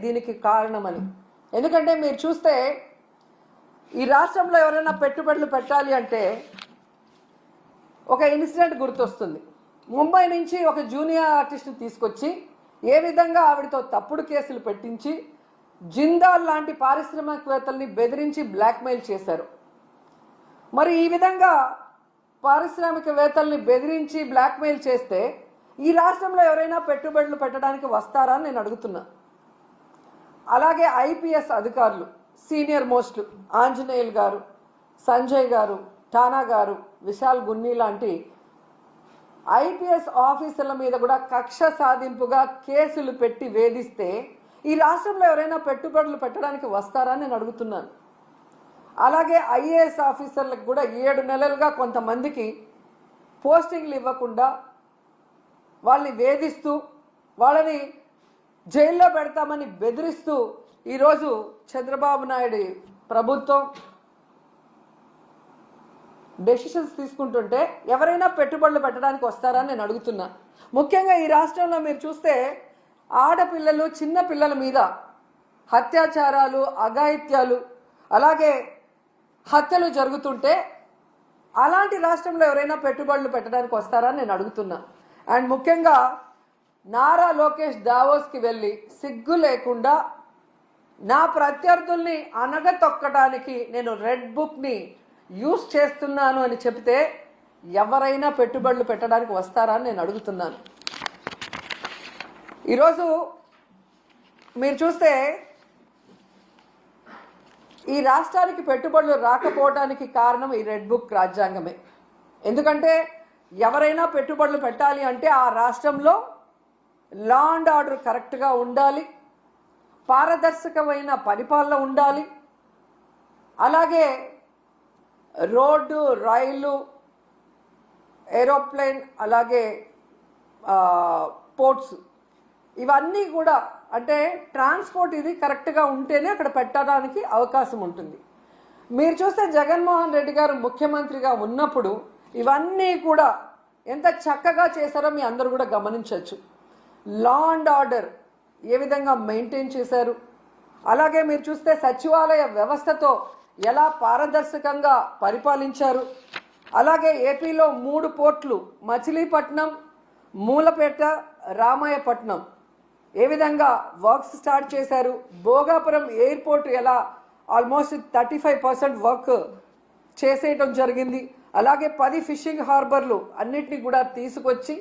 దీనికి కారణమని. ఎందుకంటే మీరు చూస్తే ఈ రాష్ట్రంలో ఎవరైనా పెట్టుబడులు పెట్టాలి అంటే ఒక ఇన్సిడెంట్ గుర్తొస్తుంది. ముంబై నుంచి ఒక జూనియర్ ఆర్టిస్ట్ని తీసుకొచ్చి ఏ విధంగా ఆవిడతో తప్పుడు కేసులు పెట్టించి జిందాల్ లాంటి పారిశ్రామికవేత్తల్ని బెదిరించి బ్లాక్మెయిల్ చేశారు. మరి ఈ విధంగా పారిశ్రామికవేత్తల్ని బెదిరించి బ్లాక్మెయిల్ చేస్తే ఈ రాష్ట్రంలో ఎవరైనా పెట్టుబడులు పెట్టడానికి వస్తారా అని నేను అడుగుతున్నా. అలాగే ఐపీఎస్ అధికారులు సీనియర్ మోస్ట్ ఆంజనేయులు గారు, సంజయ్ గారు, ఠానా గారు, విశాల్ గున్ని లాంటి ఐపీఎస్ ఆఫీసర్ల మీద కూడా కక్ష సాధింపుగా కేసులు పెట్టి వేధిస్తే ఈ రాష్ట్రంలో ఎవరైనా పెట్టుబడులు పెట్టడానికి వస్తారా అని నేను అడుగుతున్నాను. అలాగే ఐఏఎస్ ఆఫీసర్లకు కూడా 7 నెలలుగా కొంతమందికి పోస్టింగ్లు ఇవ్వకుండా వాళ్ళని వేధిస్తూ వాళ్ళని జైల్లో పెడతామని బెదిరిస్తూ ఈరోజు చంద్రబాబు నాయుడు ప్రభుత్వం డెసిషన్స్ తీసుకుంటుంటే ఎవరైనా పెట్టుబడులు పెట్టడానికి వస్తారా అని నేను అడుగుతున్నా. ముఖ్యంగా ఈ రాష్ట్రంలో మీరు చూస్తే ఆడపిల్లలు, చిన్న పిల్లల మీద అత్యాచారాలు, అఘాయిత్యాలు, అలాగే హత్యలు జరుగుతుంటే అలాంటి రాష్ట్రంలో ఎవరైనా పెట్టుబడులు పెట్టడానికి వస్తారా అని నేను అడుగుతున్నా. అండ్ ముఖ్యంగా నారా లోకేష్ దావోస్కి వెళ్ళి సిగ్గు లేకుండా నా ప్రత్యర్థుల్ని అనగతొక్కడానికి నేను రెడ్ బుక్ని యూజ్ చేస్తున్నాను అని చెప్తే ఎవరైనా పెట్టుబడులు పెట్టడానికి వస్తారా అని నేను అడుగుతున్నాను. ఈరోజు మీరు చూస్తే ఈ రాష్ట్రానికి పెట్టుబడులు రాకపోవడానికి కారణం ఈ రెడ్ బుక్ రాజ్యాంగమే. ఎందుకంటే ఎవరైనా పెట్టుబడులు పెట్టాలి అంటే ఆ రాష్ట్రంలో లా అండ్ ఆర్డర్ కరెక్ట్గా ఉండాలి, పారదర్శకమైన పరిపాలన ఉండాలి, అలాగే రోడ్డు, రైలు, ఏరోప్లేన్, అలాగే పోర్ట్స్, ఇవన్నీ కూడా అంటే ట్రాన్స్పోర్ట్ ఇది కరెక్ట్గా ఉంటేనే అక్కడ పెట్టడానికి అవకాశం ఉంటుంది. మీరు చూస్తే జగన్మోహన్ రెడ్డి గారు ముఖ్యమంత్రిగా ఉన్నప్పుడు ఇవన్నీ కూడా ఎంత చక్కగా చేశారో మీ అందరూ కూడా గమనించవచ్చు. లా అండ్ ఆర్డర్ ఏ విధంగా మెయింటైన్ చేశారు, అలాగే మీరు చూస్తే సచివాలయ వ్యవస్థతో ఎలా పారదర్శకంగా పరిపాలించారు, అలాగే ఏపీలో 3 పోర్ట్లు మచిలీపట్నం, మూలపేట, రామాయపట్నం ఏ విధంగా వర్క్స్ స్టార్ట్ చేశారు, భోగాపురం ఎయిర్పోర్ట్ ఎలా ఆల్మోస్ట్ 35% వర్క్ చేసేయటం జరిగింది, అలాగే 10 ఫిషింగ్ హార్బర్లు అన్నిటినీ కూడా తీసుకొచ్చి